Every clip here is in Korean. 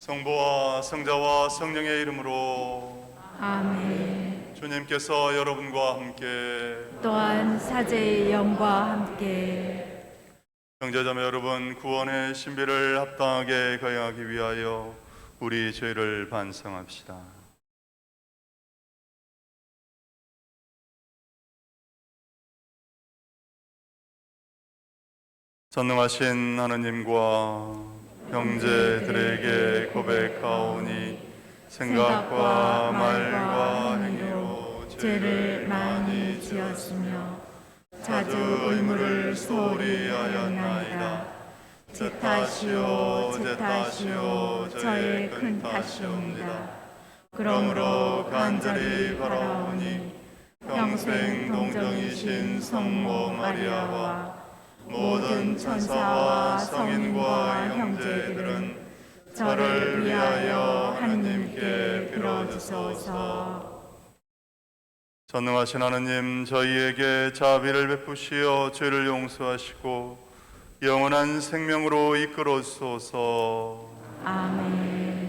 성부와 성자와 성령의 이름으로 아멘. 주님께서 여러분과 함께 또한 사제의 영과 함께 형제자매 여러분, 구원의 신비를 합당하게 거행하기 위하여 우리 죄를 반성합시다. 전능하신 하느님과 형제들에게 고백하오니 생각과 말과 행위로 죄를 많이 지었으며 자주 의무를 소홀히 하였나이다. 제 탓이요 저의 큰 탓이옵니다. 그러므로 간절히 바라오니 평생 동정이신 성모 마리아와 모든 천사와 성인과 형제들은 저를 위하여 하느님께 빌어주소서. 전능하신 하느님, 저희에게 자비를 베푸시어 죄를 용서하시고 영원한 생명으로 이끌어주소서. 아멘.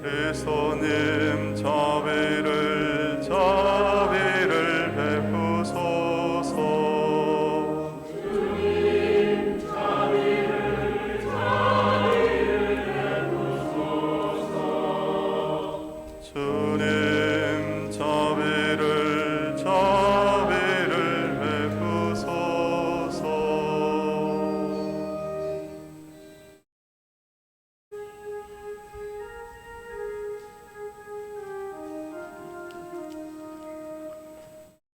그리스도님 자비를 베푸소서. 주님 자비를 베푸소서. 주님 자비를 베푸소서.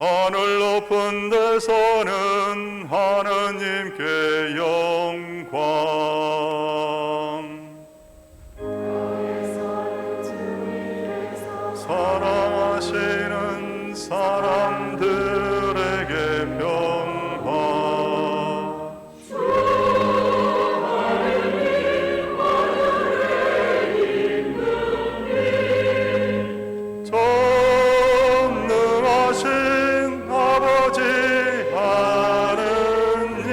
하늘 높은 데서는 하느님께 영광, 사랑하시는 사람들에게 평화. 전능하신 아버지 하느님,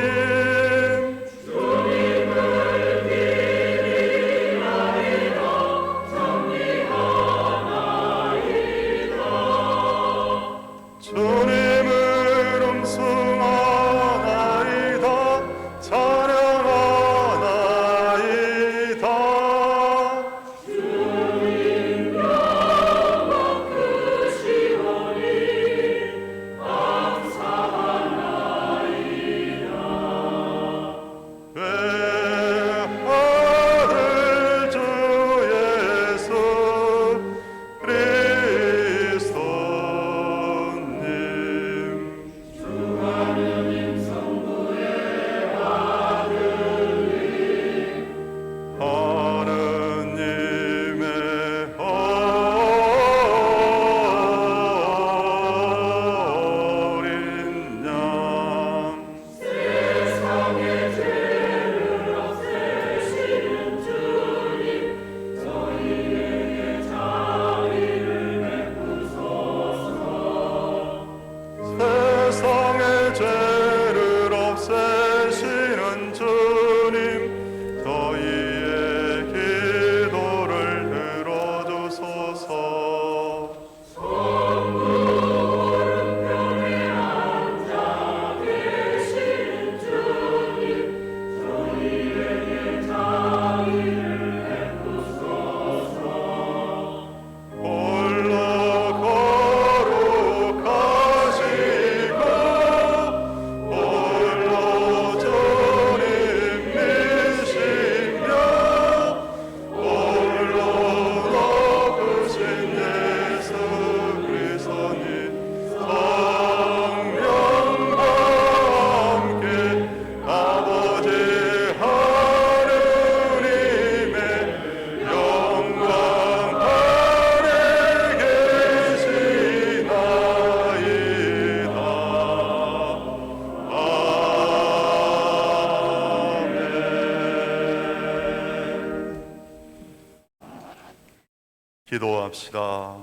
기도합시다.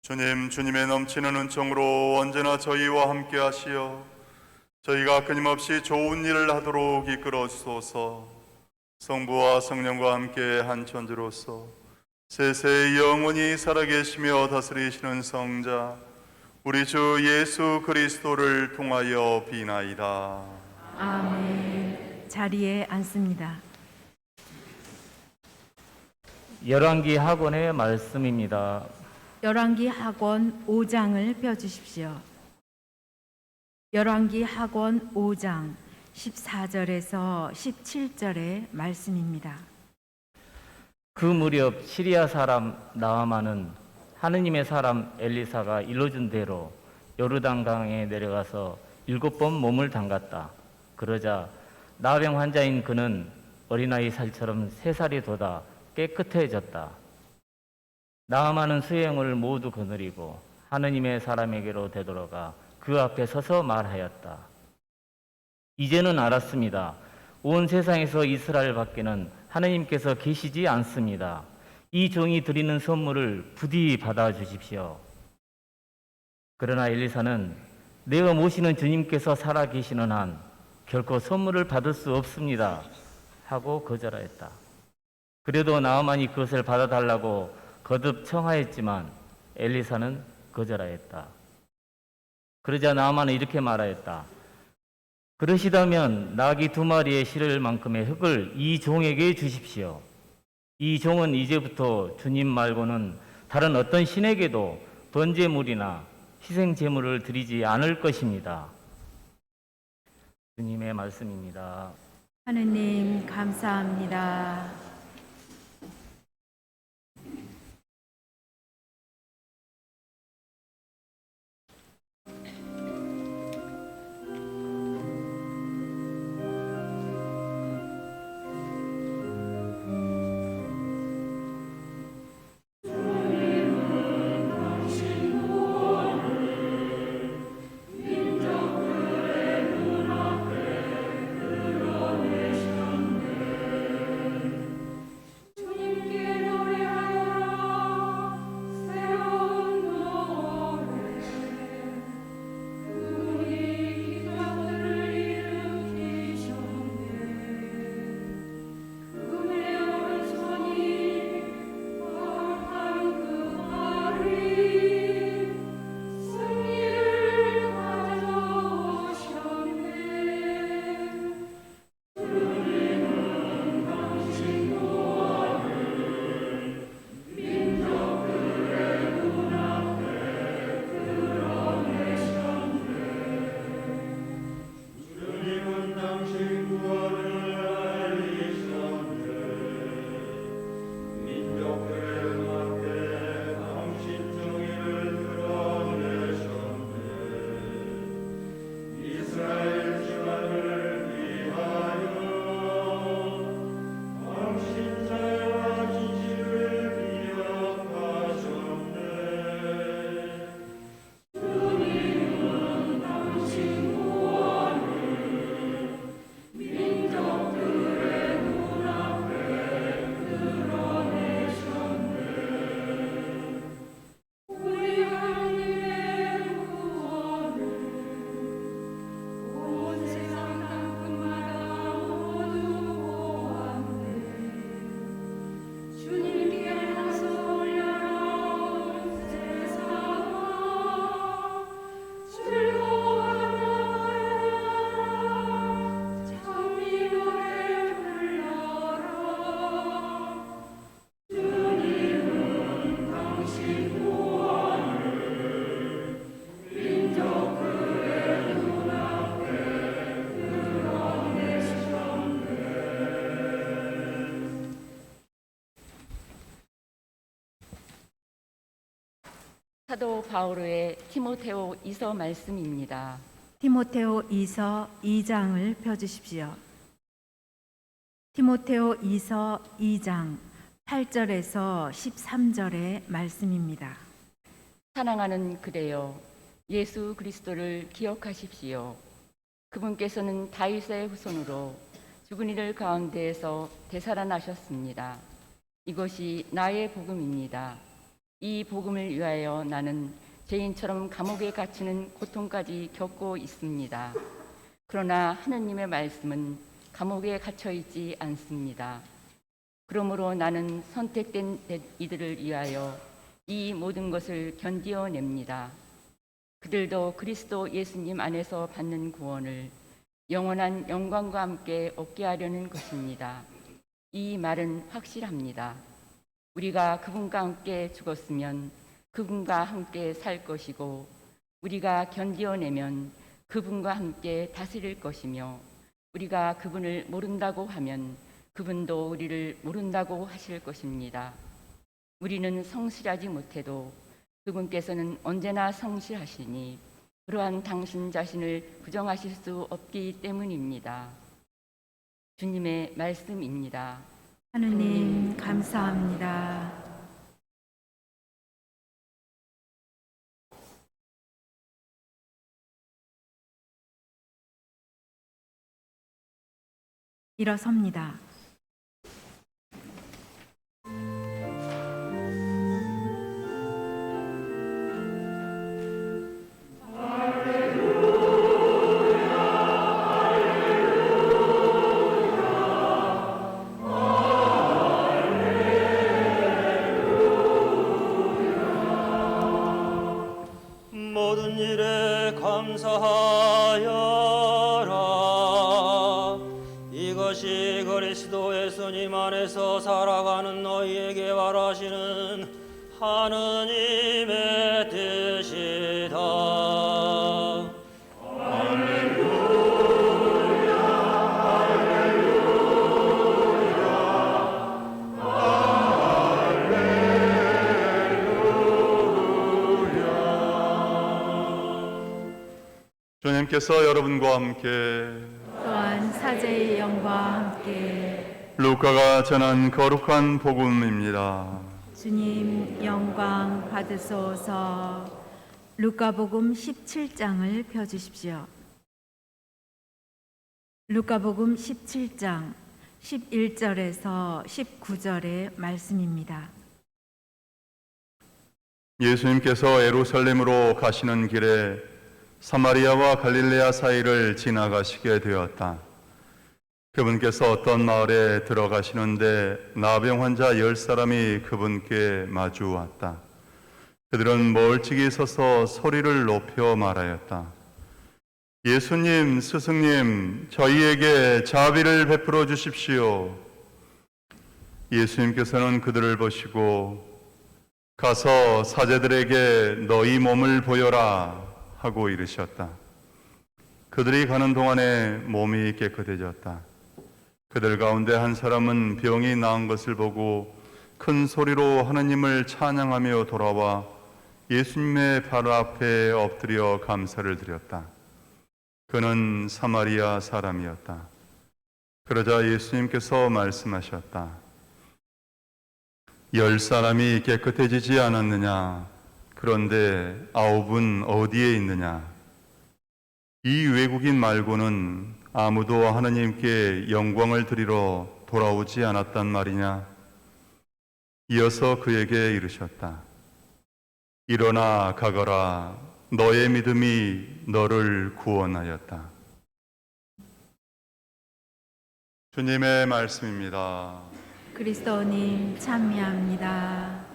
주님, 주님의 넘치는 은총으로 언제나 저희와 함께 하시어 저희가 끊임없이 좋은 일을 하도록 이끌어 주소서. 성부와 성령과 함께 한 천주로서 세세 영원히 살아계시며 다스리시는 성자 우리 주 예수 그리스도를 통하여 비나이다. 아멘. 자리에 앉습니다. 열왕기 학원의 말씀입니다. 열왕기 학원 5장을 펴주십시오. 열왕기 학원 5장 14절에서 17절의 말씀입니다. 그 무렵 시리아 사람 나아만은 하느님의 사람 엘리사가 일러준 대로 요르단강에 내려가서 7번 몸을 담갔다. 그러자 나병 환자인 그는 어린아이 살처럼 3살이 돋아 깨끗해졌다. 나아만은 수행을 모두 거느리고 하느님의 사람에게로 되돌아가 그 앞에 서서 말하였다. 이제는 알았습니다. 온 세상에서 이스라엘 밖에는 하느님께서 계시지 않습니다. 이 종이 드리는 선물을 부디 받아주십시오. 그러나 엘리사는 내가 모시는 주님께서 살아계시는 한 결코 선물을 받을 수 없습니다 하고 거절하였다. 그래도 나아만이 그것을 받아달라고 거듭 청하였지만 엘리사는 거절하였다. 그러자 나아만은 이렇게 말하였다. 그러시다면 나귀 2마리에 실을 만큼의 흙을 이 종에게 주십시오. 이 종은 이제부터 주님 말고는 다른 어떤 신에게도 번제물이나 희생제물을 드리지 않을 것입니다. 주님의 말씀입니다. 하느님 감사합니다. 사도 바오로의 티모테오 2서 말씀입니다. 티모테오 2서 2장을 펴주십시오. 티모테오 2서 2장 8절에서 13절의 말씀입니다. 사랑하는 그대여, 예수 그리스도를 기억하십시오. 그분께서는 다윗의 후손으로 죽은 이들 가운데에서 되살아나셨습니다. 이것이 나의 복음입니다. 이 복음을 위하여 나는 죄인처럼 감옥에 갇히는 고통까지 겪고 있습니다. 그러나 하느님의 말씀은 감옥에 갇혀 있지 않습니다. 그러므로 나는 선택된 이들을 위하여 이 모든 것을 견디어냅니다. 그들도 그리스도 예수님 안에서 받는 구원을 영원한 영광과 함께 얻게 하려는 것입니다. 이 말은 확실합니다. 우리가 그분과 함께 죽었으면 그분과 함께 살 것이고, 우리가 견디어내면 그분과 함께 다스릴 것이며, 우리가 그분을 모른다고 하면 그분도 우리를 모른다고 하실 것입니다. 우리는 성실하지 못해도 그분께서는 언제나 성실하시니 그러한 당신 자신을 부정하실 수 없기 때문입니다. 주님의 말씀입니다. 하느님 감사합니다. 일어섭니다. 모든 일에 감사하여라. 이것이 그리스도 예수님 안에서 살아가는 너희에게 바라시는 하느님의 뜻이다. 주님께서 여러분과 함께 또한 사제의 영과 함께 루카가 전한 거룩한 복음입니다. 주님 영광 받으소서. 루카복음 17장을 펴주십시오. 루카복음 17장 11절에서 19절의 말씀입니다. 예수님께서 예루살렘으로 가시는 길에 사마리아와 갈릴레아 사이를 지나가시게 되었다. 그분께서 어떤 마을에 들어가시는데 나병 환자 10사람이 그분께 마주 왔다. 그들은 멀찍이 서서 소리를 높여 말하였다. 예수님, 스승님, 저희에게 자비를 베풀어 주십시오. 예수님께서는 그들을 보시고 가서 사제들에게 너희 몸을 보여라 하고 이르셨다. 그들이 가는 동안에 몸이 깨끗해졌다. 그들 가운데 한 사람은 병이 나은 것을 보고 큰 소리로 하느님을 찬양하며 돌아와 예수님의 발 앞에 엎드려 감사를 드렸다. 그는 사마리아 사람이었다. 그러자 예수님께서 말씀하셨다. 10사람이 깨끗해지지 않았느냐? 그런데 9은 어디에 있느냐? 이 외국인 말고는 아무도 하느님께 영광을 드리러 돌아오지 않았단 말이냐? 이어서 그에게 이르셨다. 일어나 가거라. 너의 믿음이 너를 구원하였다. 주님의 말씀입니다. 그리스도님 찬미합니다.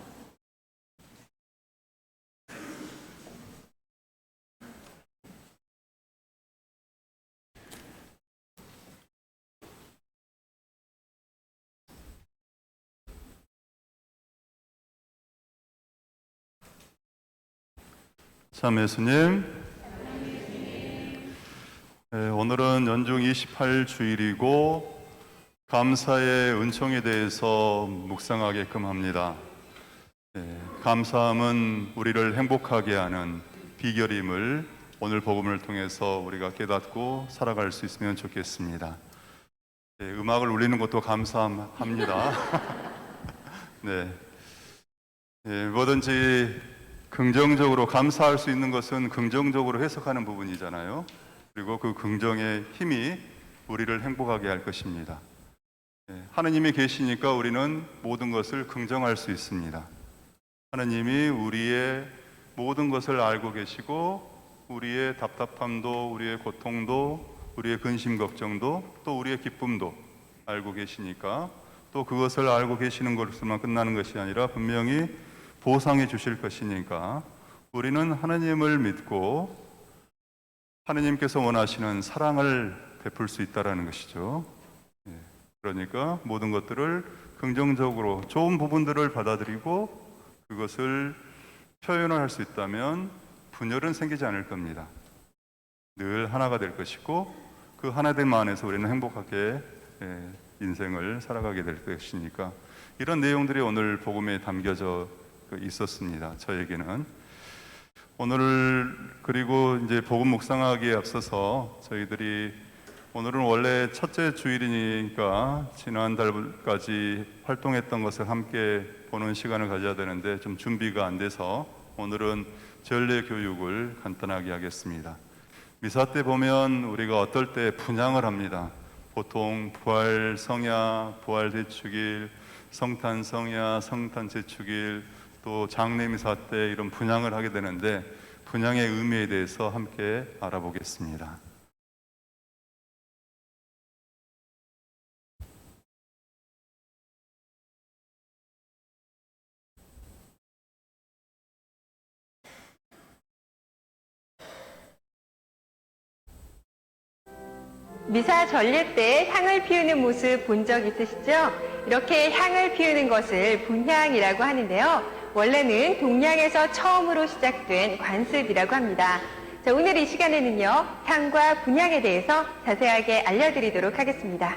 참 예수님, 오늘은 연중 28주일이고 감사의 은총에 대해서 묵상하게끔 합니다. 감사함은 우리를 행복하게 하는 비결임을 오늘 복음을 통해서 우리가 깨닫고 살아갈 수 있으면 좋겠습니다. 음악을 울리는 것도 감사합니다. 네, 뭐든지 긍정적으로 감사할 수 있는 것은 긍정적으로 해석하는 부분이잖아요. 그리고 그 긍정의 힘이 우리를 행복하게 할 것입니다. 하느님이 계시니까 우리는 모든 것을 긍정할 수 있습니다. 하느님이 우리의 모든 것을 알고 계시고 우리의 답답함도, 우리의 고통도, 우리의 근심 걱정도, 또 우리의 기쁨도 알고 계시니까, 또 그것을 알고 계시는 것으로만 끝나는 것이 아니라 분명히 보상해 주실 것이니까 우리는 하느님을 믿고 하느님께서 원하시는 사랑을 베풀 수 있다는 것이죠. 그러니까 모든 것들을 긍정적으로 좋은 부분들을 받아들이고 그것을 표현을 할 수 있다면 분열은 생기지 않을 겁니다. 늘 하나가 될 것이고 그 하나됨 안에서 우리는 행복하게 인생을 살아가게 될 것이니까, 이런 내용들이 오늘 복음에 담겨져 있었습니다. 저에게는 오늘, 그리고 이제 복음 묵상하기에 앞서서 저희들이 오늘은 원래 첫째 주일이니까 지난달까지 활동했던 것을 함께 보는 시간을 가져야 되는데 좀 준비가 안 돼서 오늘은 전례 교육을 간단하게 하겠습니다. 미사 때 보면 우리가 어떨 때 분향을 합니다. 보통 부활 성야, 부활 대축일, 성탄 성야, 성탄 제축일, 또 장례 미사 때 이런 분향을 하게 되는데, 분향의 의미에 대해서 함께 알아보겠습니다. 미사 전례 때 향을 피우는 모습 본 적 있으시죠? 이렇게 향을 피우는 것을 분향이라고 하는데요. 원래는 동양에서 처음으로 시작된 관습이라고 합니다. 자, 오늘 이 시간에는요, 향과 분향에 대해서 자세하게 알려드리도록 하겠습니다.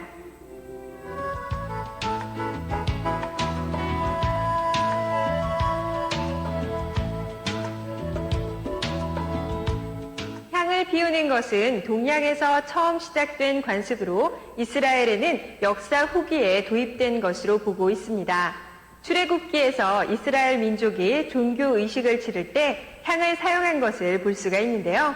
향을 피우는 것은 동양에서 처음 시작된 관습으로 이스라엘에는 역사 후기에 도입된 것으로 보고 있습니다. 출애굽기에서 이스라엘 민족이 종교 의식을 치를 때 향을 사용한 것을 볼 수가 있는데요.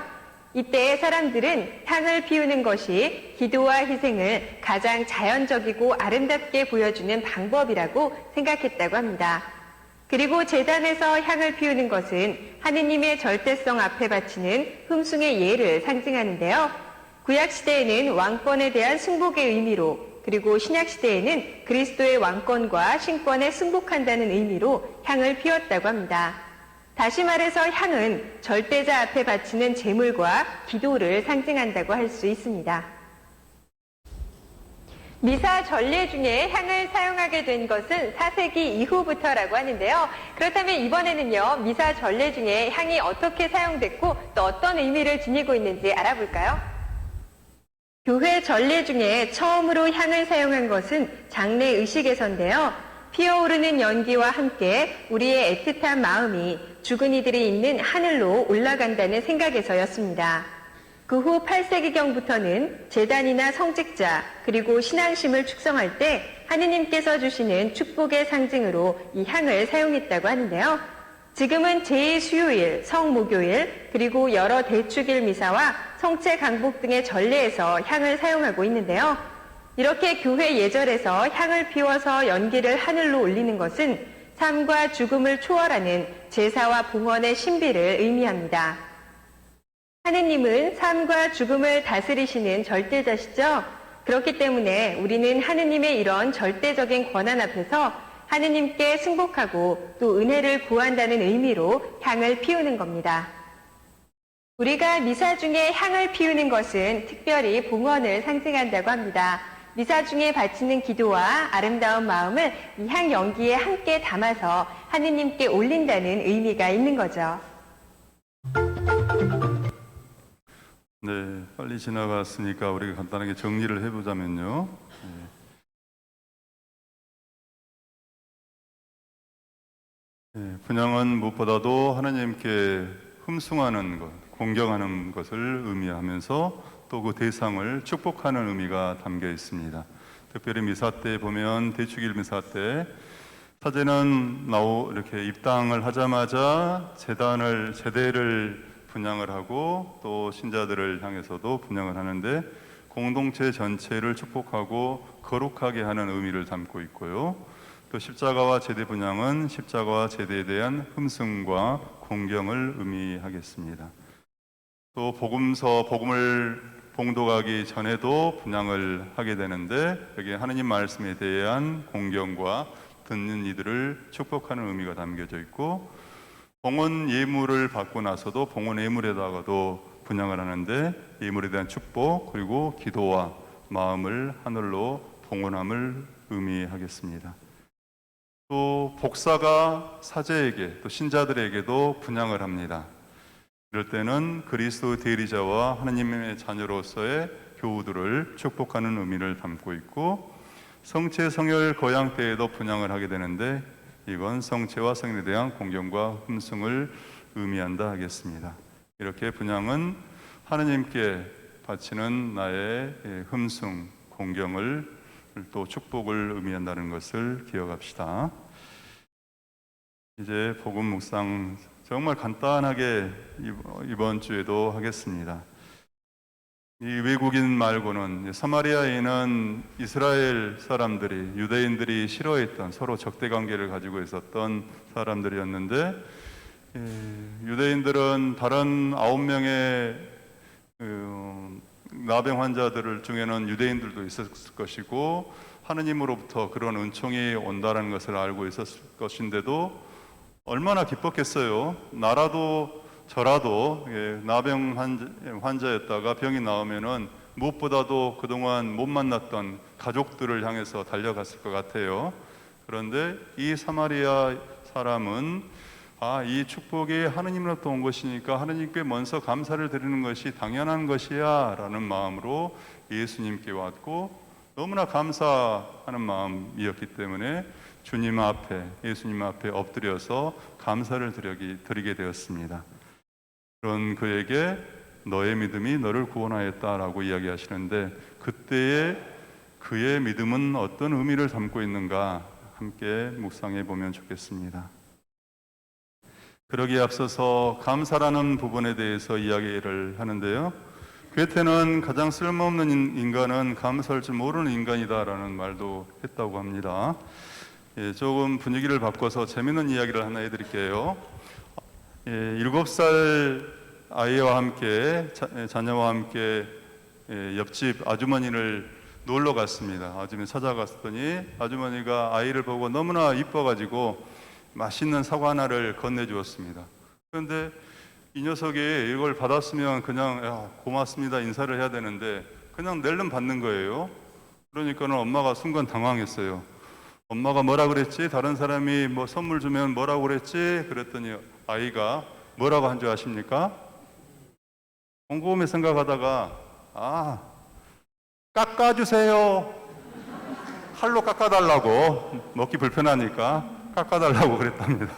이때 사람들은 향을 피우는 것이 기도와 희생을 가장 자연적이고 아름답게 보여주는 방법이라고 생각했다고 합니다. 그리고 제단에서 향을 피우는 것은 하느님의 절대성 앞에 바치는 흠숭의 예를 상징하는데요. 구약시대에는 왕권에 대한 승복의 의미로, 그리고 신약시대에는 그리스도의 왕권과 신권에 승복한다는 의미로 향을 피웠다고 합니다. 다시 말해서 향은 절대자 앞에 바치는 제물과 기도를 상징한다고 할 수 있습니다. 미사 전례 중에 향을 사용하게 된 것은 4세기 이후부터라고 하는데요. 그렇다면 이번에는요, 미사 전례 중에 향이 어떻게 사용됐고 또 어떤 의미를 지니고 있는지 알아볼까요? 교회 전례 중에 처음으로 향을 사용한 것은 장례 의식에서인데요. 피어오르는 연기와 함께 우리의 애틋한 마음이 죽은 이들이 있는 하늘로 올라간다는 생각에서였습니다. 그 후 8세기경부터는 제단이나 성직자 그리고 신앙심을 축성할 때 하느님께서 주시는 축복의 상징으로 이 향을 사용했다고 하는데요. 지금은 제2수요일, 성목요일, 그리고 여러 대축일 미사와 성체 강복 등의 전례에서 향을 사용하고 있는데요. 이렇게 교회 예절에서 향을 피워서 연기를 하늘로 올리는 것은 삶과 죽음을 초월하는 제사와 봉헌의 신비를 의미합니다. 하느님은 삶과 죽음을 다스리시는 절대자시죠. 그렇기 때문에 우리는 하느님의 이런 절대적인 권한 앞에서 하느님께 승복하고 또 은혜를 구한다는 의미로 향을 피우는 겁니다. 우리가 미사 중에 향을 피우는 것은 특별히 봉헌을 상징한다고 합니다. 미사 중에 바치는 기도와 아름다운 마음을 이 향 연기에 함께 담아서 하느님께 올린다는 의미가 있는 거죠. 네, 빨리 지나갔으니까 우리가 간단하게 정리를 해보자면요. 분향은 무엇보다도 하나님께 흠숭하는 것, 공경하는 것을 의미하면서 또 그 대상을 축복하는 의미가 담겨 있습니다. 특별히 미사 때 보면 대축일 미사 때 사제는 이렇게 입당을 하자마자 제대를 분향을 하고 또 신자들을 향해서도 분향을 하는데, 공동체 전체를 축복하고 거룩하게 하는 의미를 담고 있고요. 또 십자가와 제대 분향은 십자가와 제대에 대한 흠숭과 공경을 의미하겠습니다. 또 복음을 봉독하기 전에도 분향을 하게 되는데 여기 하느님 말씀에 대한 공경과 듣는 이들을 축복하는 의미가 담겨져 있고, 봉헌 예물을 받고 나서도 봉헌 예물에다가도 분향을 하는데 예물에 대한 축복 그리고 기도와 마음을 하늘로 봉헌함을 의미하겠습니다. 또 복사가 사제에게 또 신자들에게도 분향을 합니다. 이럴 때는 그리스도 대리자와 하나님의 자녀로서의 교우들을 축복하는 의미를 담고 있고, 성체 성혈 거양 때에도 분향을 하게 되는데 이건 성체와 성에 대한 공경과 흠숭을 의미한다 하겠습니다. 이렇게 분향은 하나님께 바치는 나의 흠숭, 공경을 또 축복을 의미한다는 것을 기억합시다. 이제 복음 묵상 정말 간단하게 이번 주에도 하겠습니다. 이 외국인 말고는 사마리아에는 이스라엘 사람들이, 유대인들이 싫어했던, 서로 적대 관계를 가지고 있었던 사람들이었는데, 유대인들은 다른 9명의 나병 환자들 중에는 유대인들도 있었을 것이고 하느님으로부터 그런 은총이 온다는 것을 알고 있었을 것인데도 얼마나 기뻤겠어요. 나라도 저라도 나병 환자였다가 병이 나오면은 무엇보다도 그동안 못 만났던 가족들을 향해서 달려갔을 것 같아요. 그런데 이 사마리아 사람은 이 축복이 하느님으로부터 온 것이니까 하느님께 먼저 감사를 드리는 것이 당연한 것이야 라는 마음으로 예수님께 왔고, 너무나 감사하는 마음이었기 때문에 주님 앞에, 예수님 앞에 엎드려서 감사를 드리게 되었습니다. 그런 그에게 너의 믿음이 너를 구원하였다라고 이야기하시는데, 그때의 그의 믿음은 어떤 의미를 담고 있는가 함께 묵상해 보면 좋겠습니다. 그러기에 앞서서 감사라는 부분에 대해서 이야기를 하는데요. 괴테는 가장 쓸모없는 인간은 감사할 줄 모르는 인간이다라는 말도 했다고 합니다. 조금 분위기를 바꿔서 재미있는 이야기를 하나 해드릴게요. 7살 아이와 함께 자녀와 함께 옆집 아주머니를 놀러 갔습니다. 아주머니 찾아갔더니 아주머니가 아이를 보고 너무나 이뻐가지고 맛있는 사과 하나를 건네주었습니다. 그런데 이 녀석이 이걸 받았으면 그냥 고맙습니다 인사를 해야 되는데 그냥 낼름 받는 거예요. 그러니까는 엄마가 순간 당황했어요. 엄마가 뭐라 그랬지? 다른 사람이 뭐 선물 주면 뭐라고 그랬지? 그랬더니 아이가 뭐라고 한 줄 아십니까? 곰곰이 생각하다가 깎아주세요. 칼로 깎아달라고, 먹기 불편하니까 깎아달라고 그랬답니다.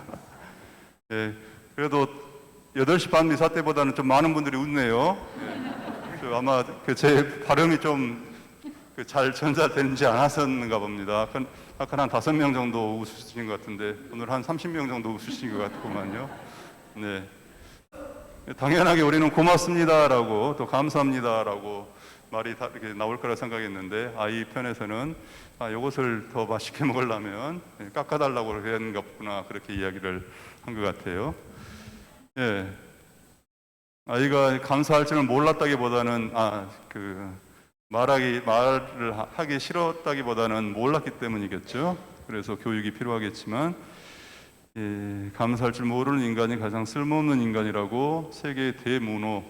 그래도 8시 반 미사 때보다는 좀 많은 분들이 웃네요. 아마 제 발음이 좀 잘 전달되지 않았었는가 봅니다. 아까 한 5명 정도 웃으신 것 같은데 오늘 한 30명 정도 웃으신 것 같구만요. 네. 당연하게 우리는 고맙습니다라고 또 감사합니다라고 말이 다 이렇게 나올 거라 생각했는데 아이 편에서는 이것을 더 맛있게 먹으려면 깎아달라고 그랬는가 보구나 그렇게 이야기를 한 것 같아요. 아이가 감사할 줄은 몰랐다기보다는 말을 하기 싫었다기보다는 몰랐기 때문이겠죠. 그래서 교육이 필요하겠지만 감사할 줄 모르는 인간이 가장 쓸모없는 인간이라고 세계의 대문호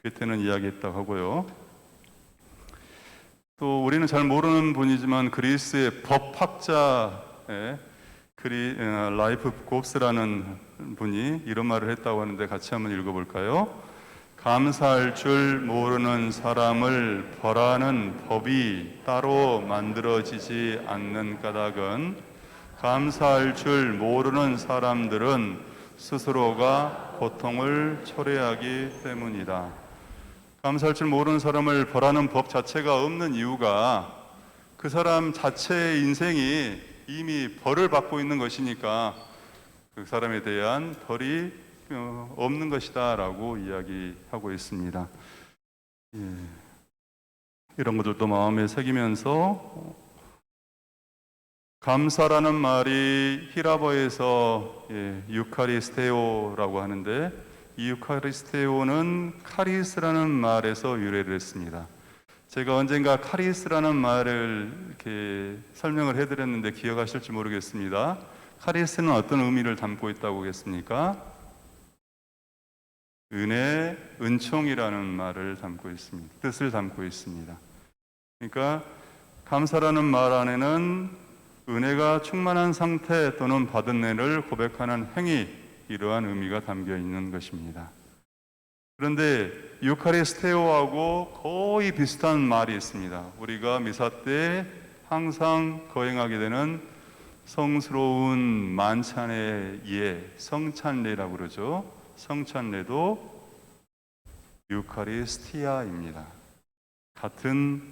괴테는 이야기했다고 하고요. 또 우리는 잘 모르는 분이지만 그리스의 법학자의 라이프 곱스라는 분이 이런 말을 했다고 하는데 같이 한번 읽어볼까요? 감사할 줄 모르는 사람을 벌하는 법이 따로 만들어지지 않는 까닭은 감사할 줄 모르는 사람들은 스스로가 고통을 초래하기 때문이다. 감사할 줄 모르는 사람을 벌하는 법 자체가 없는 이유가 그 사람 자체의 인생이 이미 벌을 받고 있는 것이니까 그 사람에 대한 벌이 없는 것이다 라고 이야기하고 있습니다. 이런 것들도 마음에 새기면서 감사라는 말이 히라버에서 유카리스테오라고 하는데 이 유카리스테오는 카리스라는 말에서 유래를 했습니다. 제가 언젠가 카리스라는 말을 이렇게 설명을 해드렸는데 기억하실지 모르겠습니다. 카리스는 어떤 의미를 담고 있다고 하겠습니까? 은혜, 은총이라는 말을 담고 있습니다. 뜻을 담고 있습니다. 그러니까 감사라는 말 안에는 은혜가 충만한 상태 또는 받은 은혜를 고백하는 행위, 이러한 의미가 담겨 있는 것입니다. 그런데 유카리스테오하고 거의 비슷한 말이 있습니다. 우리가 미사 때 항상 거행하게 되는 성스러운 만찬의 예, 성찬례라고 그러죠. 성찬례도 유카리스티아입니다. 같은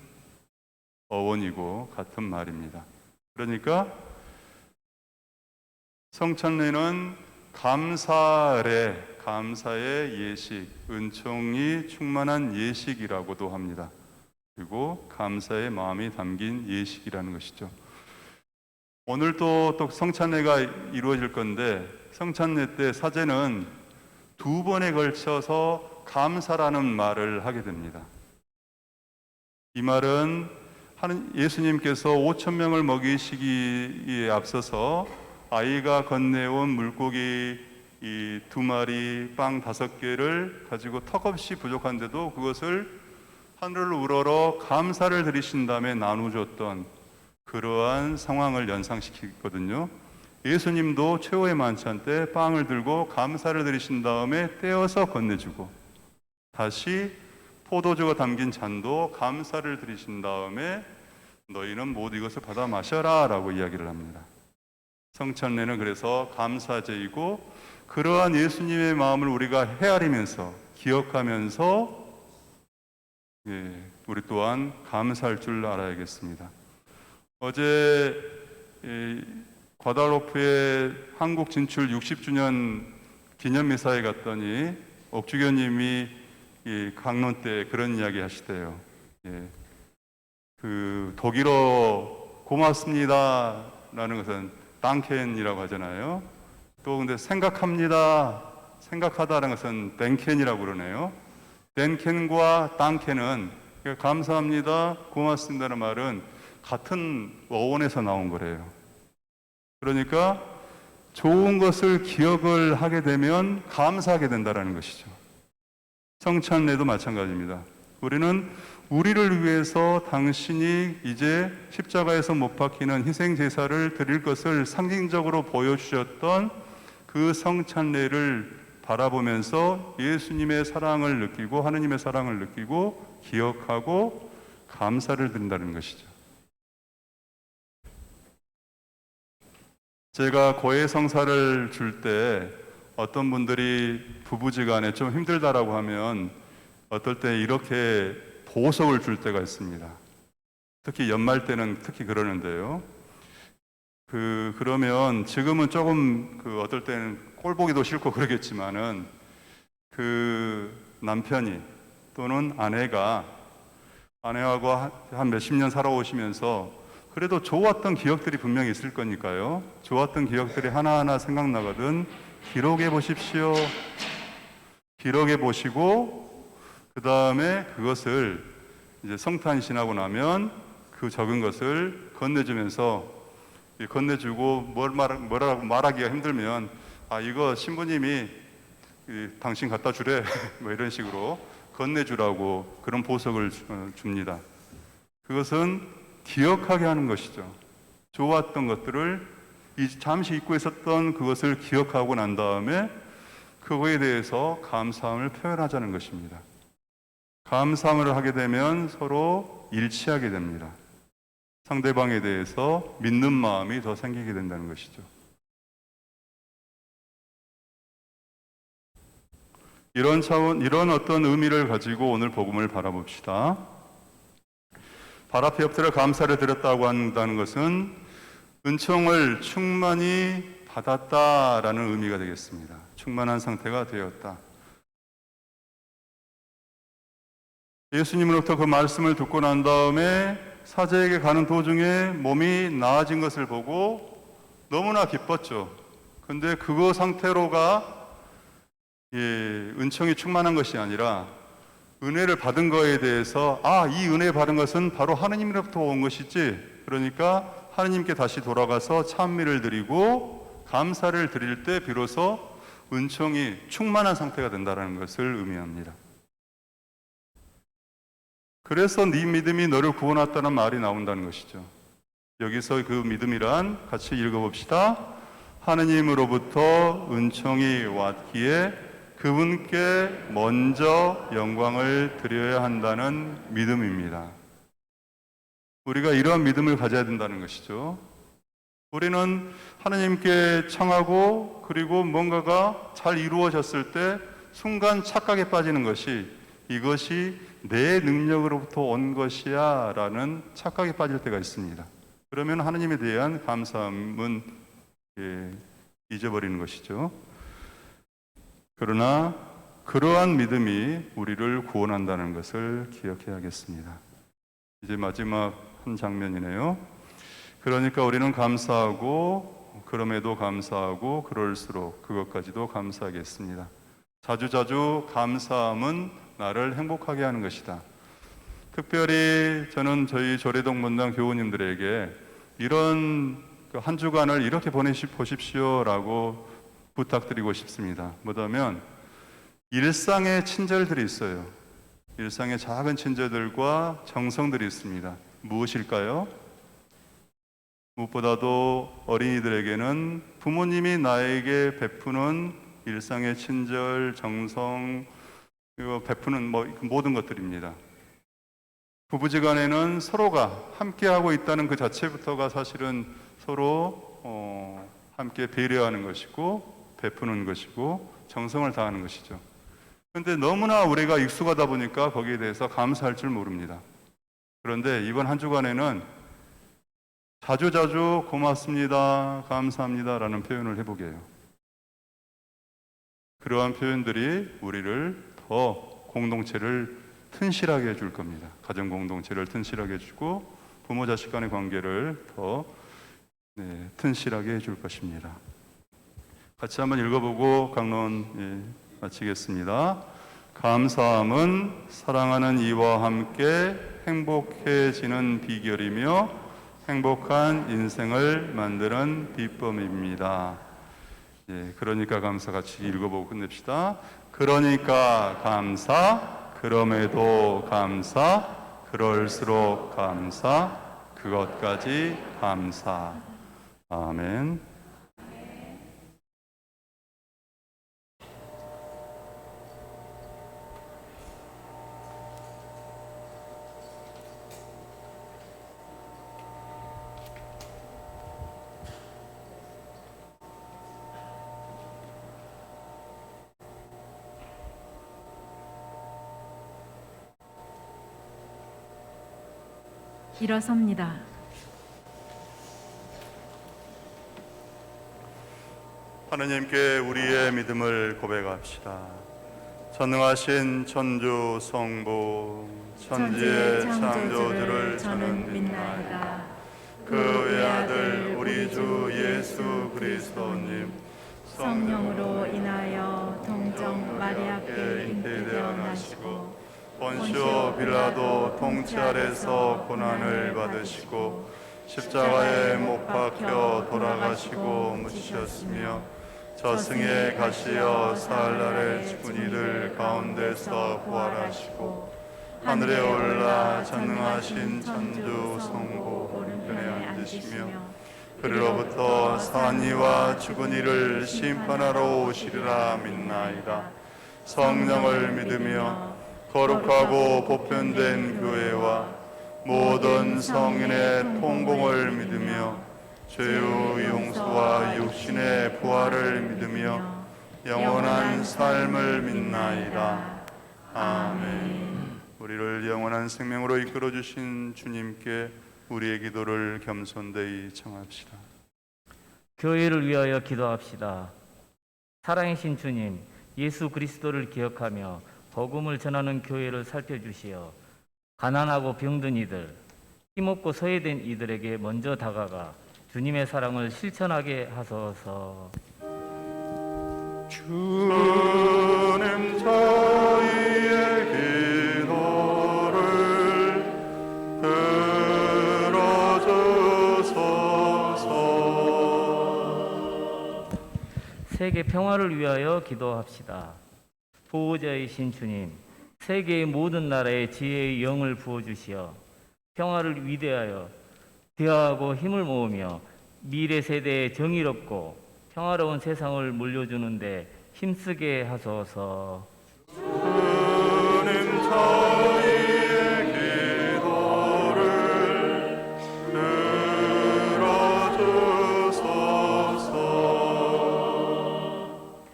어원이고 같은 말입니다. 그러니까 성찬례는 감사례, 감사의 예식, 은총이 충만한 예식이라고도 합니다. 그리고 감사의 마음이 담긴 예식이라는 것이죠. 오늘 또 성찬례가 이루어질 건데 성찬례 때 사제는 2번에 걸쳐서 감사라는 말을 하게 됩니다. 이 말은 예수님께서 5,000명을 먹이시기에 앞서서 아이가 건네온 물고기 2마리, 빵 5개를 가지고 턱없이 부족한데도 그것을 하늘을 우러러 감사를 드리신 다음에 나누셨던 그러한 상황을 연상시키거든요. 예수님도 최후의 만찬 때 빵을 들고 감사를 드리신 다음에 떼어서 건네주고 다시 포도주가 담긴 잔도 감사를 드리신 다음에 너희는 모두 이것을 받아 마셔라 라고 이야기를 합니다. 성찬례는 그래서 감사제이고 그러한 예수님의 마음을 우리가 헤아리면서 기억하면서 우리 또한 감사할 줄 알아야겠습니다. 어제 과달로프의 한국 진출 60주년 기념미사에 갔더니 옥주교님이 강론 때 그런 이야기 하시대요. 그 독일어 고맙습니다 라는 것은 땅켄이라고 하잖아요. 또 근데 생각합니다, 생각하다라는 것은 덴켄이라고 그러네요. 덴켄과 땅켄은 감사합니다, 고맙습니다라는 말은 같은 어원에서 나온 거래요. 그러니까 좋은 것을 기억을 하게 되면 감사하게 된다는 것이죠. 성찬례도 마찬가지입니다. 우리는 우리를 위해서 당신이 이제 십자가에서 못 박히는 희생 제사를 드릴 것을 상징적으로 보여주셨던 그 성찬례를 바라보면서 예수님의 사랑을 느끼고 하느님의 사랑을 느끼고 기억하고 감사를 드린다는 것이죠. 제가 고해성사를 줄 때 어떤 분들이 부부지간에 좀 힘들다라고 하면 어떨 때 이렇게 보석을 줄 때가 있습니다. 특히 연말 때는 특히 그러는데요. 그러면 지금은 조금 어떨 때는 꼴 보기도 싫고 그러겠지만은 남편이 또는 아내하고 한 몇십 년 살아오시면서 그래도 좋았던 기억들이 분명히 있을 거니까요. 좋았던 기억들이 하나하나 생각나거든 기록해 보십시오. 기록해 보시고 그 다음에 그것을 이제 성탄 지나고 나면 그 적은 것을 건네주고 뭐라고 말하기가 힘들면 이거 신부님이 당신 갖다 주래 뭐 이런 식으로 건네주라고 그런 보석을 줍니다. 그것은 기억하게 하는 것이죠. 좋았던 것들을 잠시 잊고 있었던 그것을 기억하고 난 다음에 그거에 대해서 감사함을 표현하자는 것입니다. 감사함을 하게 되면 서로 일치하게 됩니다. 상대방에 대해서 믿는 마음이 더 생기게 된다는 것이죠. 이런 어떤 의미를 가지고 오늘 복음을 바라봅시다. 발 앞에 엎드려 감사를 드렸다고 한다는 것은 은총을 충만히 받았다라는 의미가 되겠습니다. 충만한 상태가 되었다. 예수님으로부터 그 말씀을 듣고 난 다음에 사제에게 가는 도중에 몸이 나아진 것을 보고 너무나 기뻤죠. 근데 그거 상태로가 은총이 충만한 것이 아니라 은혜를 받은 거에 대해서 이 은혜 받은 것은 바로 하느님으로부터 온 것이지, 그러니까 하느님께 다시 돌아가서 찬미를 드리고 감사를 드릴 때 비로소 은총이 충만한 상태가 된다는 것을 의미합니다. 그래서 네 믿음이 너를 구원했다는 말이 나온다는 것이죠. 여기서 그 믿음이란 같이 읽어봅시다. 하느님으로부터 은총이 왔기에 그분께 먼저 영광을 드려야 한다는 믿음입니다. 우리가 이러한 믿음을 가져야 된다는 것이죠. 우리는 하나님께 청하고 그리고 뭔가가 잘 이루어졌을 때 순간 착각에 빠지는 것이 이것이 내 능력으로부터 온 것이야 라는 착각에 빠질 때가 있습니다. 그러면 하나님에 대한 감사함은 잊어버리는 것이죠. 그러나 그러한 믿음이 우리를 구원한다는 것을 기억해야겠습니다. 이제 마지막 한 장면이네요. 그러니까 우리는 감사하고 그럼에도 감사하고 그럴수록 그것까지도 감사하겠습니다. 자주자주 감사함은 나를 행복하게 하는 것이다. 특별히 저는 저희 조례동 문당 교우님들에게 이런 한 주간을 이렇게 보십시오라고 부탁드리고 싶습니다. 뭐냐면 일상의 친절들이 있어요. 일상의 작은 친절들과 정성들이 있습니다. 무엇일까요? 무엇보다도 어린이들에게는 부모님이 나에게 베푸는 일상의 친절, 정성, 그리고 베푸는 모든 것들입니다. 부부지간에는 서로가 함께하고 있다는 그 자체부터가 사실은 서로 함께 배려하는 것이고 베푸는 것이고 정성을 다하는 것이죠. 그런데 너무나 우리가 익숙하다 보니까 거기에 대해서 감사할 줄 모릅니다. 그런데 이번 한 주간에는 자주자주 고맙습니다, 감사합니다 라는 표현을 해보게 해요. 그러한 표현들이 우리를 더 공동체를 튼실하게 해줄 겁니다. 가정 공동체를 튼실하게 해주고 부모 자식 간의 관계를 더 튼실하게 해줄 것입니다. 같이 한번 읽어보고 강론 마치겠습니다. 감사함은 사랑하는 이와 함께 행복해지는 비결이며 행복한 인생을 만드는 비법입니다. 그러니까 감사 같이 읽어보고 끝냅시다. 그러니까 감사, 그럼에도 감사, 그럴수록 감사, 그것까지 감사. 아멘. 일어섭니다. 하나님께 우리의 믿음을 고백합시다. 전능하신 천주 성부 천지의 창조주를 저는 믿나이다. 그 외아들 우리 주 예수 그리스도님 성령으로 인하여 동정 마리아께 잉태되어 나시고 본시오 빌라도 통치 아래서 고난을 받으시고 십자가에 못 박혀 돌아가시고 묻히셨으며 저승에 가시어 사흘날에 죽은 이들 가운데서 부활하시고 하늘에 올라 전능하신 천주 성부 오른편에 앉으시며 그리로부터 산 이와 죽은 이를 심판하러 오시리라 믿나이다. 성령을 믿으며 거룩하고 보편된 교회와 모든 성인의 통공을 믿으며 죄의 용서와 육신의 부활을 믿으며 영원한 삶을 믿나이다. 아멘. 우리를 영원한 생명으로 이끌어 주신 주님께 우리의 기도를 겸손되이 청합시다. 교회를 위하여 기도합시다. 사랑이신 주님, 예수 그리스도를 기억하며 복음을 전하는 교회를 살펴주시어 가난하고 병든 이들, 힘없고 소외된 이들에게 먼저 다가가 주님의 사랑을 실천하게 하소서. 주님 저희의 기도를 들어주소서. 세계 평화를 위하여 기도합시다. 보호자이신 주님, 세계의 모든 나라에 지혜의 영을 부어주시어 평화를 위대하여 대화하고 힘을 모으며 미래 세대에 정의롭고 평화로운 세상을 물려주는데 힘쓰게 하소서. 주님 저희의 기도를 들어주소서.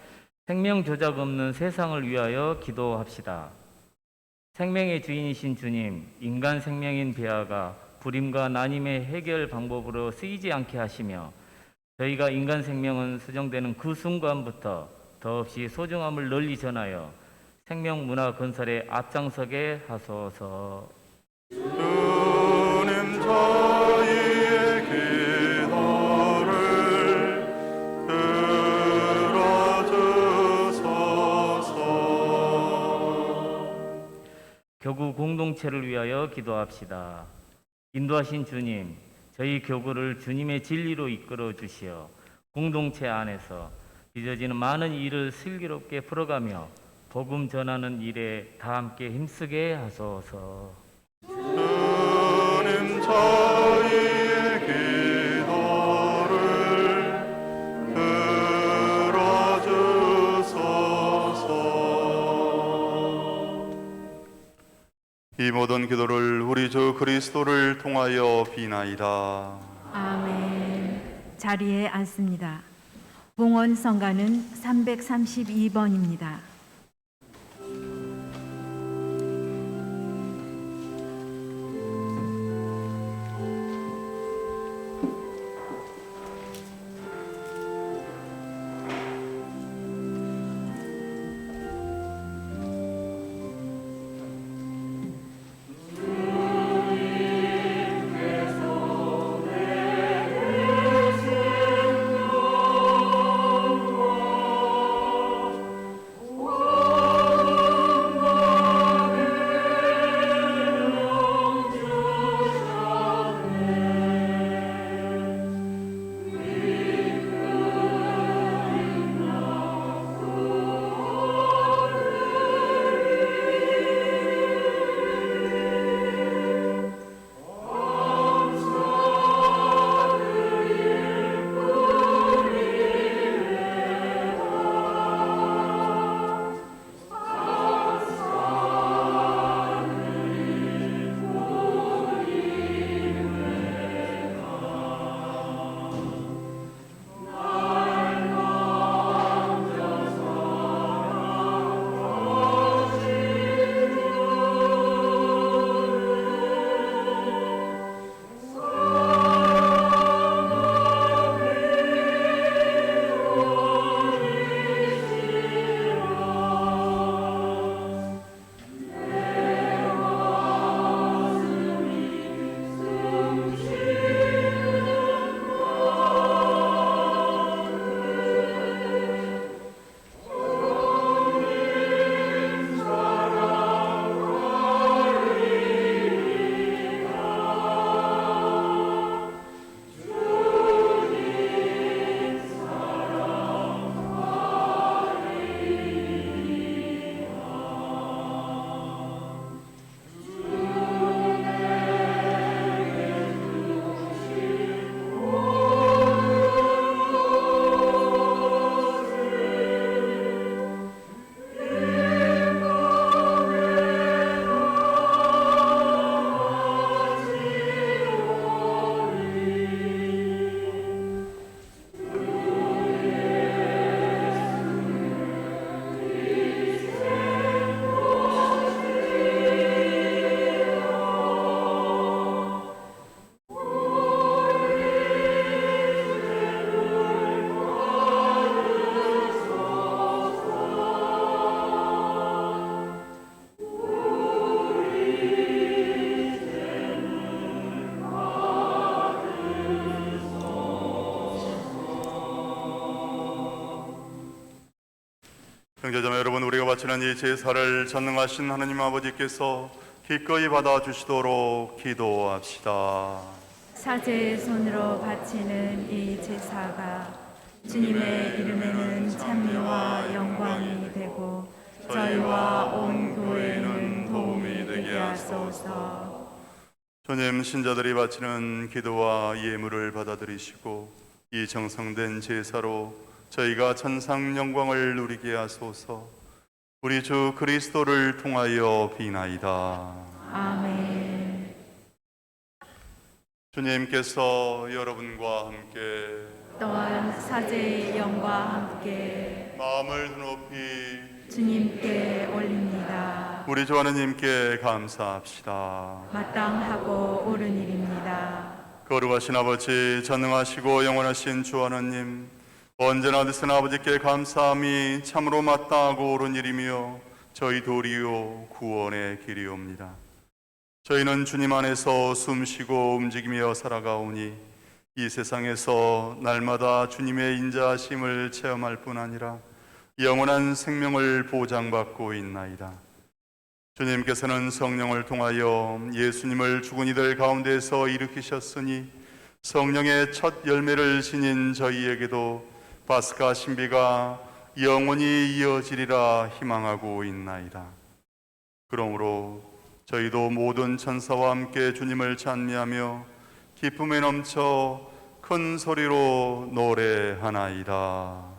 생명 조작 없는 세상을 위하여 기도합시다. 생명의 주인이신 주님, 인간 생명인 배아가 불임과 난임의 해결 방법으로 쓰이지 않게 하시며 저희가 인간 생명은 수정되는 그 순간부터 더없이 소중함을 널리 전하여 생명 문화 건설에 앞장서게 하소서. 주님 저희의 기도를 들어주소서. 교구 공동체를 위하여 기도합시다. 인도하신 주님, 저희 교구를 주님의 진리로 이끌어 주시어 공동체 안에서 빚어지는 많은 일을 슬기롭게 풀어가며 복음 전하는 일에 다 함께 힘쓰게 하소서. 주님 저희의 기도를 들어주소서. 이 모든 기도를 우리 주 그리스도를 통하여 비나이다. 아멘. 자리에 앉습니다. 봉헌 성가는 332번입니다. 오 바치는 이 제사를 전능하신 하느님 아버지께서 기꺼이 받아주시도록 기도합시다. 사제의 손으로 바치는 이 제사가 주님의 이름에는 찬미와 영광이 되고 저희와 온 교회에는 도움이 되게 하소서. 주님, 신자들이 바치는 기도와 예물을 받아들이시고 이 정성된 제사로 저희가 천상 영광을 누리게 하소서. 우리 주 그리스도를 통하여 비나이다. 아멘. 주님께서 여러분과 함께 또한 사제의 영과 함께 마음을 높이 주님께 올립니다. 우리 주 하느님께 감사합시다. 마땅하고 옳은 일입니다. 거룩하신 아버지, 전능하시고 영원하신 주 하느님, 언제나 어디서나 아버지께 감사함이 참으로 마땅하고 옳은 일이며 저희 도리요 구원의 길이옵니다. 저희는 주님 안에서 숨쉬고 움직이며 살아가오니 이 세상에서 날마다 주님의 인자하심을 체험할 뿐 아니라 영원한 생명을 보장받고 있나이다. 주님께서는 성령을 통하여 예수님을 죽은 이들 가운데서 일으키셨으니 성령의 첫 열매를 지닌 저희에게도 파스카 신비가 영원히 이어지리라 희망하고 있나이다. 그러므로 저희도 모든 천사와 함께 주님을 찬미하며 기쁨에 넘쳐 큰 소리로 노래하나이다.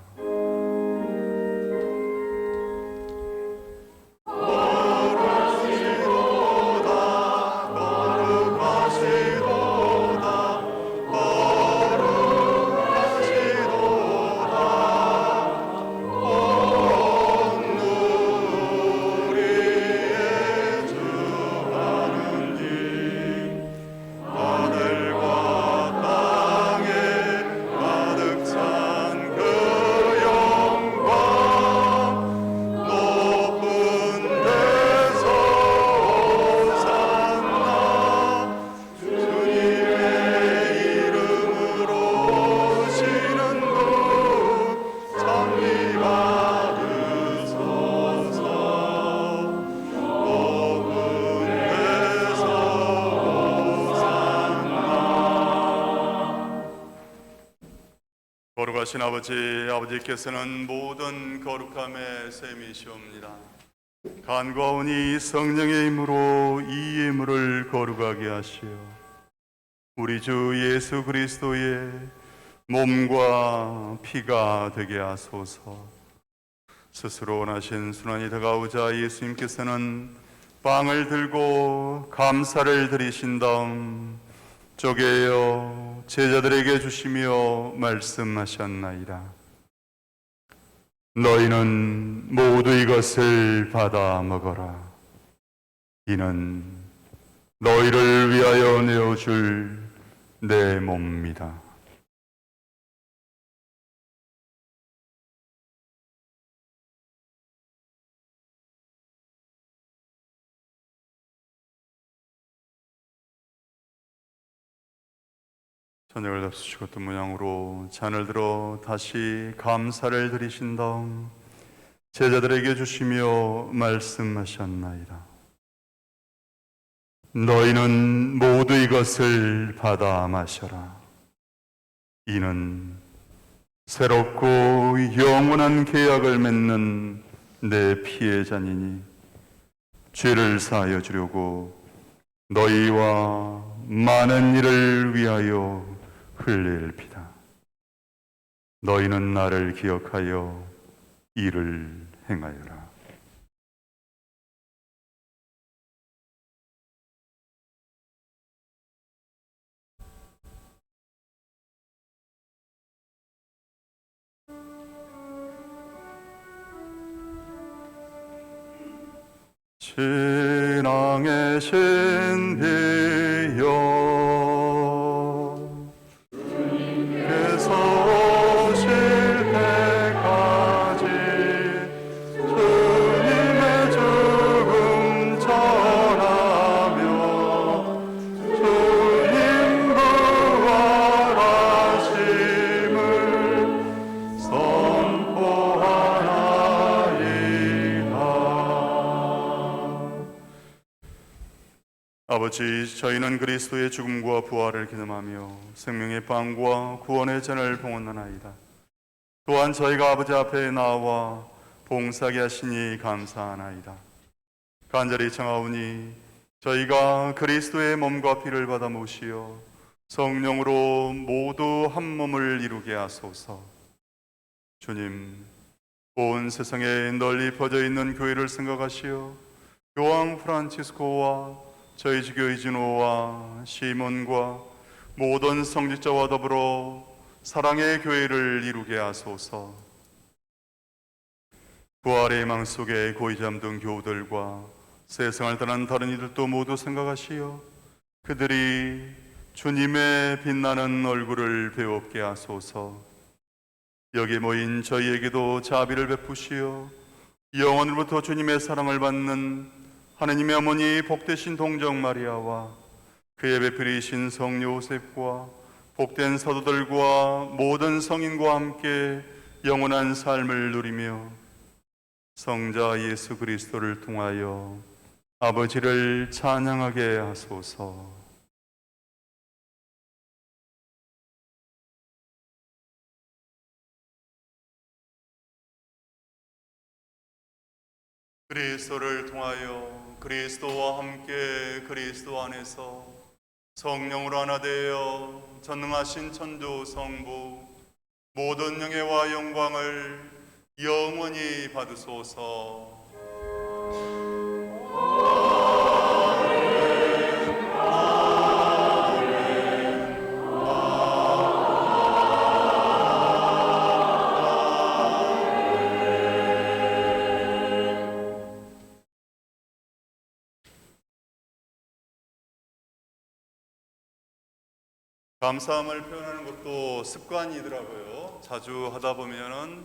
거룩하신 아버지께서는 모든 거룩함의 셈이시옵니다. 간과하오니 성령의 힘으로 이 예물을 거룩하게 하시어 우리 주 예수 그리스도의 몸과 피가 되게 하소서. 스스로 원하신 순환이 다가오자 예수님께서는 빵을 들고 감사를 드리신 다음 쪼개어 제자들에게 주시며 말씀하셨나이다. 너희는 모두 이것을 받아 먹어라. 이는 너희를 위하여 내어줄 내 몸이다. 저녁을 잡수시고 또 모양으로 잔을 들어 다시 감사를 드리신 다음 제자들에게 주시며 말씀하셨나이다. 너희는 모두 이것을 받아 마셔라. 이는 새롭고 영원한 계약을 맺는 내 피의 잔이니 죄를 사하여 주려고 너희와 많은 이를 위하여 흘릴 피다. 너희는 나를 기억하여 이를 행하여라. 신앙의 신비여 주님께서 오실 때까지 주님의 죽음 전하며 주님 부활하심을 선포하나이다. 아버지, 저희는 그리스도의 죽음과 부활을 기념하며 생명의 빵과 구원의 잔을 봉헌하나이다. 또한 저희가 아버지 앞에 나와 봉사하게 하시니 감사하나이다. 간절히 청하오니 저희가 그리스도의 몸과 피를 받아 모시어 성령으로 모두 한 몸을 이루게 하소서. 주님, 온 세상에 널리 퍼져 있는 교회를 생각하시어 요한 프란치스코와 저희 주교 이진호와 시몬과 모든 성직자와 더불어 사랑의 교회를 이루게 하소서. 부활의 망 속에 고이 잠든 교우들과 세상을 떠난 다른 이들도 모두 생각하시어 그들이 주님의 빛나는 얼굴을 배웁게 하소서. 여기 모인 저희에게도 자비를 베푸시어 영원으로부터 주님의 사랑을 받는 하느님의 어머니 복되신 동정 마리아와 그의 배필이신 성 요셉과 복된 사도들과 모든 성인과 함께 영원한 삶을 누리며 성자 예수 그리스도를 통하여 아버지를 찬양하게 하소서. 그리스도를 통하여 그리스도와 함께 그리스도 안에서 성령으로 하나 되어 전능하신 천주 성부 모든 영예와 영광을 영원히 받으소서. 감사함을 표현하는 것도 습관이더라고요. 자주 하다 보면은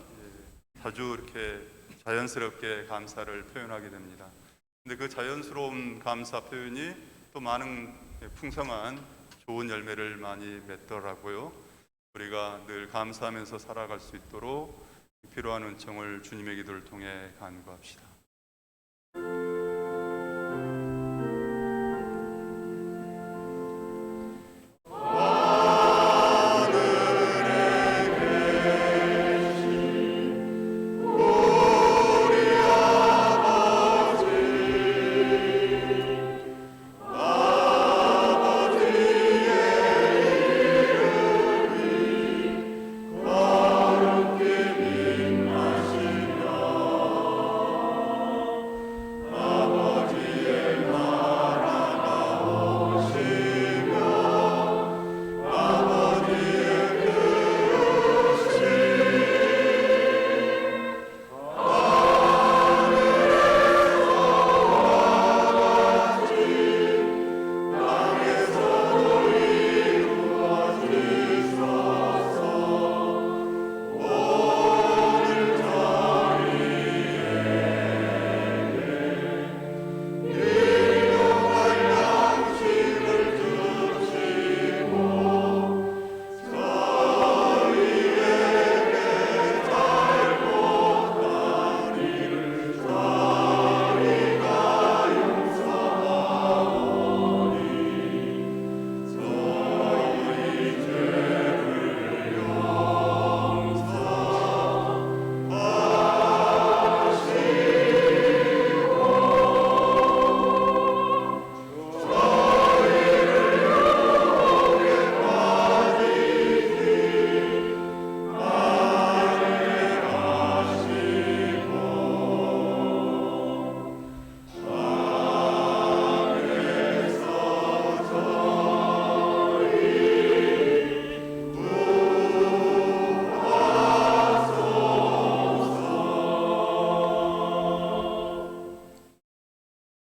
자주 이렇게 자연스럽게 감사를 표현하게 됩니다. 근데 그 자연스러운 감사 표현이 또 많은 풍성한 좋은 열매를 많이 맺더라고요. 우리가 늘 감사하면서 살아갈 수 있도록 필요한 은총을 주님의 기도를 통해 간구합시다.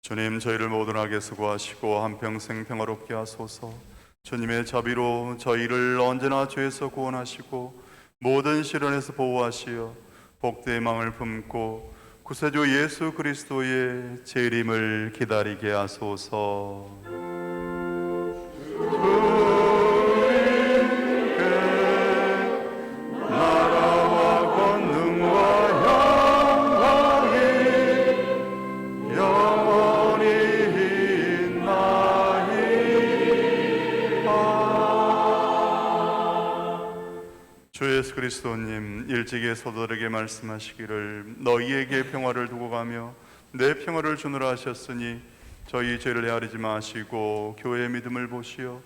주님, 저희를 모든하게 수고하시고 한평생 평화롭게 하소서. 주님의 자비로 저희를 언제나 죄에서 구원하시고 모든 시련에서 보호하시어 복대의 망을 품고 구세주 예수 그리스도의 재림을 기다리게 하소서. 영원히 있나 예수 그리스도님 일찍이 사도들에게 말씀하시기를 너희에게 평화를 두고 가며 내 평화를 주노라 하셨으니 저희 죄를 헤아리지 마시고 교회의 믿음을 보시어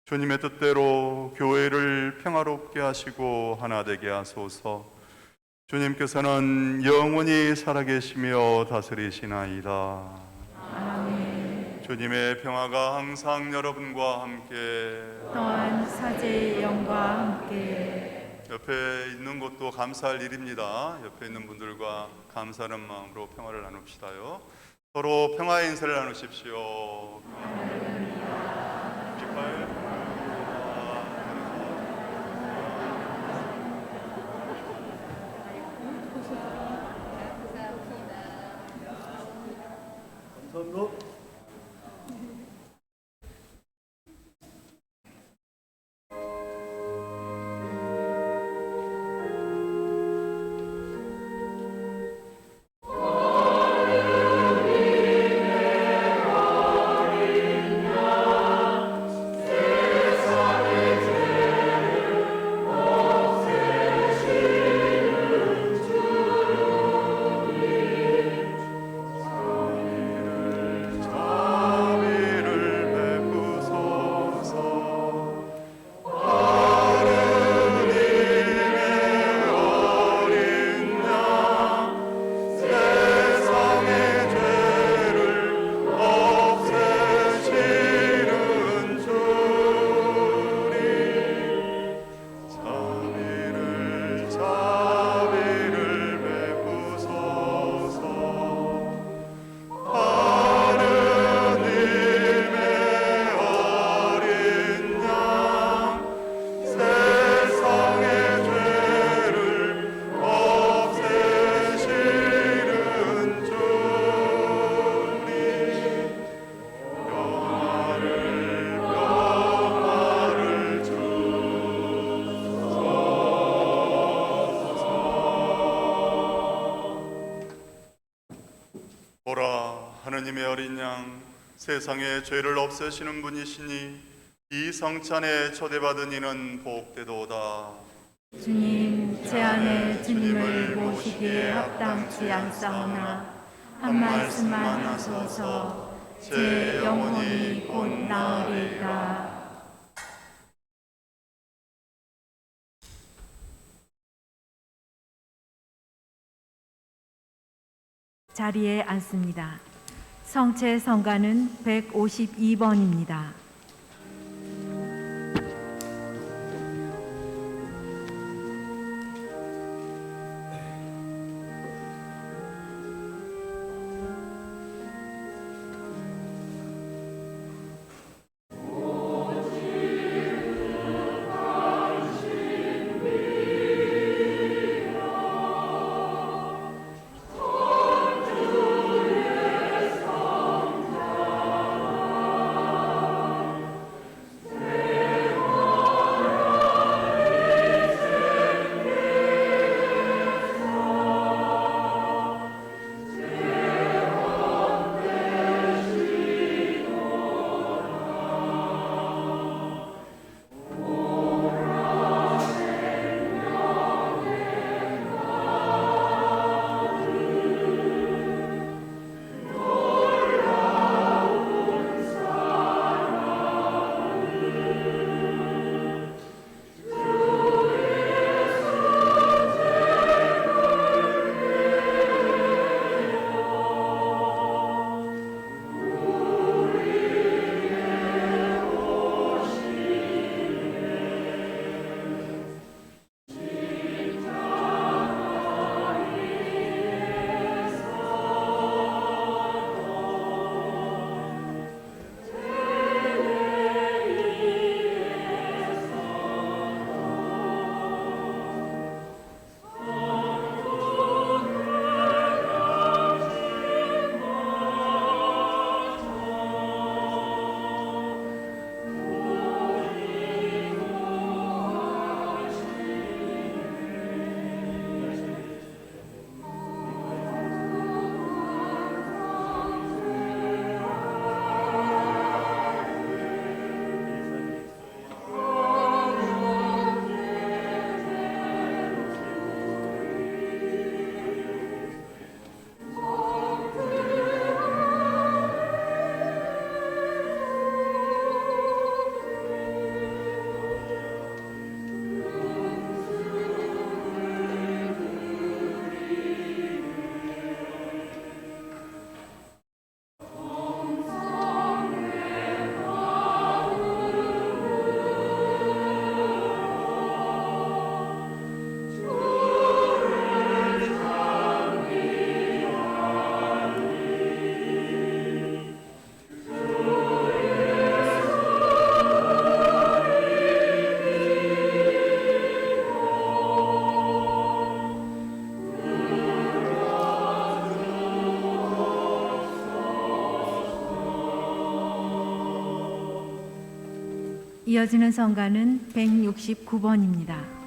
주님의 뜻대로 교회를 평화롭게 하시고 하나 되게 하소서. 주님께서는 영원히 살아계시며 다스리시나이다. 아멘. 주님의 평화가 항상 여러분과 함께. 또한 사제의 영과 함께. 옆에 있는 것도 감사할 일입니다. 옆에 있는 분들과 감사하는 마음으로 평화를 나눕시다요. 서로 평화의 인사를 나누십시오. 보라, 하느님의 어린 양, 세상의 죄를 없애시는 분이시니 이 성찬에 초대받은 이는 복되도다. 주님, 제 안에 주님을 모시기에 합당치 않사오나 한 말씀만 하소서. 제 영혼이 곧 나으리이다. 자리에 앉습니다. 성체 성가는 152번입니다. 이어지는 성가는 169번입니다.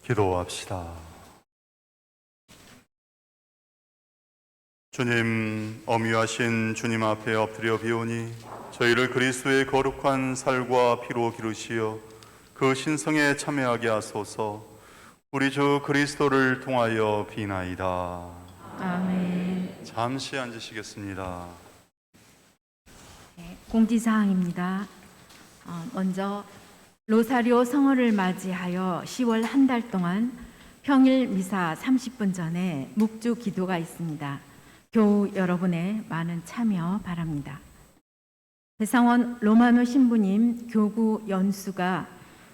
기도합시다. 주님, 엄유하신 주님 앞에 엎드려 비오니 저희를 그리스도의 거룩한 살과 피로 기르시어 그 신성에 참여하게 하소서. 우리 주 그리스도를 통하여 비나이다. 아멘. 잠시 앉으시겠습니다. 공지사항입니다. 먼저 로사리오 성월을 맞이하여 10월 한 달 동안 평일 미사 30분 전에 묵주 기도가 있습니다. 교우 여러분의 많은 참여 바랍니다. 배상원 로마노 신부님 교구 연수가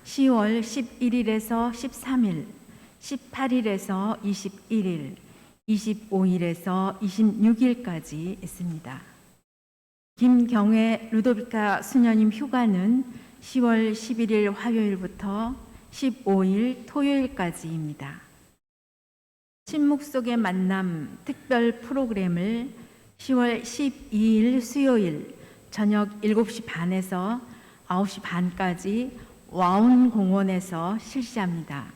10월 11일에서 13일, 18일에서 21일, 25일에서 26일까지 있습니다. 김경애 루도비카 수녀님 휴가는 10월 11일 화요일부터 15일 토요일까지입니다. 침묵 속의 만남 특별 프로그램을 10월 12일 수요일 저녁 7시 반에서 9시 반까지 와운공원에서 실시합니다.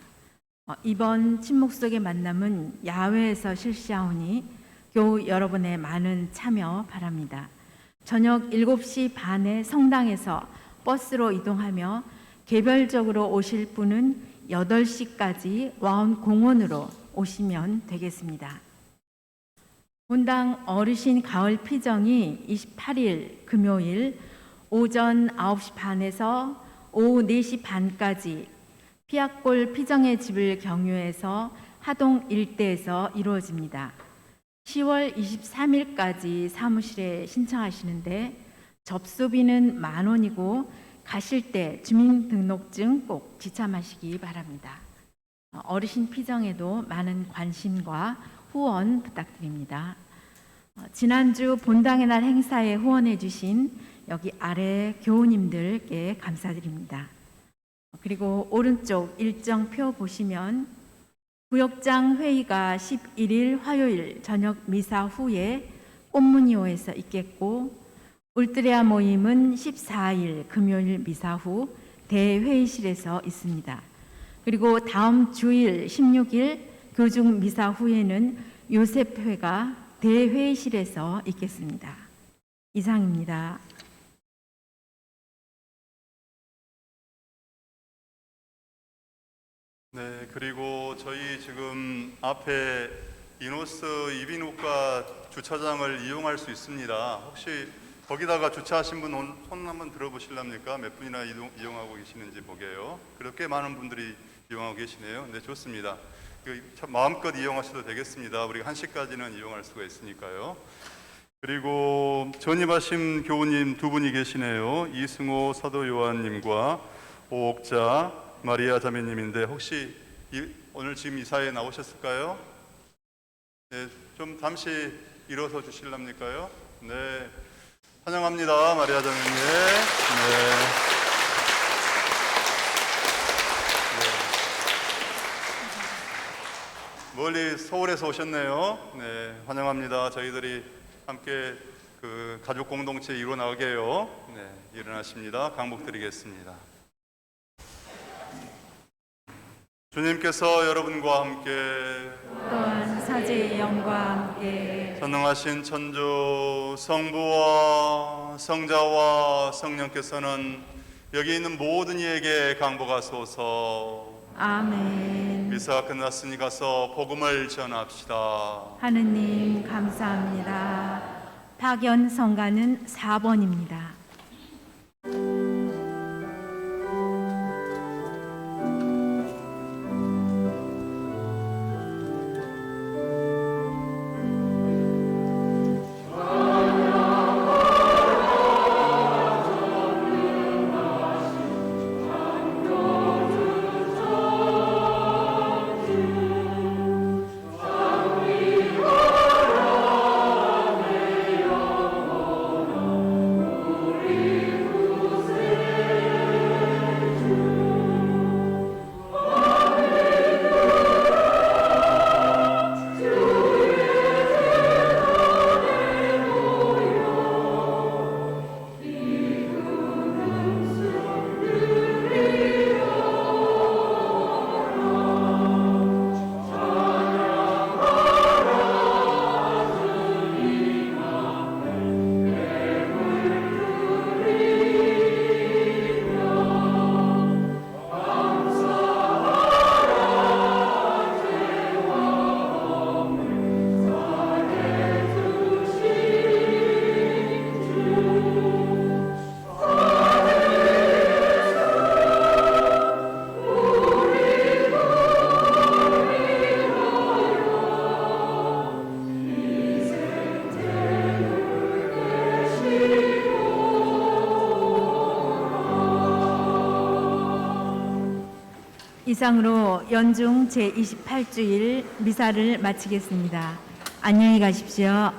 이번 침묵 속의 만남은 야외에서 실시하오니 교우 여러분의 많은 참여 바랍니다. 저녁 7시 반에 성당에서 버스로 이동하며 개별적으로 오실 분은 8시까지 와운공원으로 오시면 되겠습니다. 본당 어르신 가을 피정이 28일 금요일 오전 9시 반에서 오후 4시 반까지 피악골 피정의 집을 경유해서 하동 일대에서 이루어집니다. 10월 23일까지 사무실에 신청하시는데 접수비는 10,000원이고 가실 때 주민등록증 꼭 지참하시기 바랍니다. 어르신 피정에도 많은 관심과 후원 부탁드립니다. 지난주 본당의 날 행사에 후원해 주신 여기 아래 교우님들께 감사드립니다. 그리고 오른쪽 일정표 보시면 구역장 회의가 11일 화요일 저녁 미사 후에 꽃무늬호에서 있겠고 울트레아 모임은 14일 금요일 미사 후 대회의실에서 있습니다. 그리고 다음 주일 16일 교중 미사 후에는 요셉회가 대회의실에서 있겠습니다. 이상입니다. 네, 그리고 저희 지금 앞에 이노스 이비인후과 주차장을 이용할 수 있습니다. 혹시 거기다가 주차하신 분 손 한번 들어보실랍니까? 몇 분이나 이용하고 계시는지 보게요. 그렇게 많은 분들이 이용하고 계시네요. 네, 좋습니다. 마음껏 이용하셔도 되겠습니다. 우리가 1시까지는 이용할 수가 있으니까요. 그리고 전입하신 교우님 2분이 계시네요. 이승호 사도 요한님과 오옥자 마리아 자매님인데 혹시 오늘 지금 이사에 나오셨을까요? 네, 좀 잠시 일어서 주실랍니까요? 네, 환영합니다, 마리아 자매님. 네. 멀리 서울에서 오셨네요. 네, 환영합니다. 저희들이 함께 그 가족 공동체 이루어 나가게요. 네, 일어나십니다. 강복드리겠습니다. 주님께서 여러분과 함께 또한 사제의 영과 함께 전능하신 천주 성부와 성자와 성령께서는 여기 있는 모든 이에게 강복하소서. 아멘. 미사가 끝났으니 가서 복음을 전합시다. 하느님 감사합니다. 박연 성가는 4번입니다. 이상으로 연중 제28주일 미사를 마치겠습니다. 안녕히 가십시오.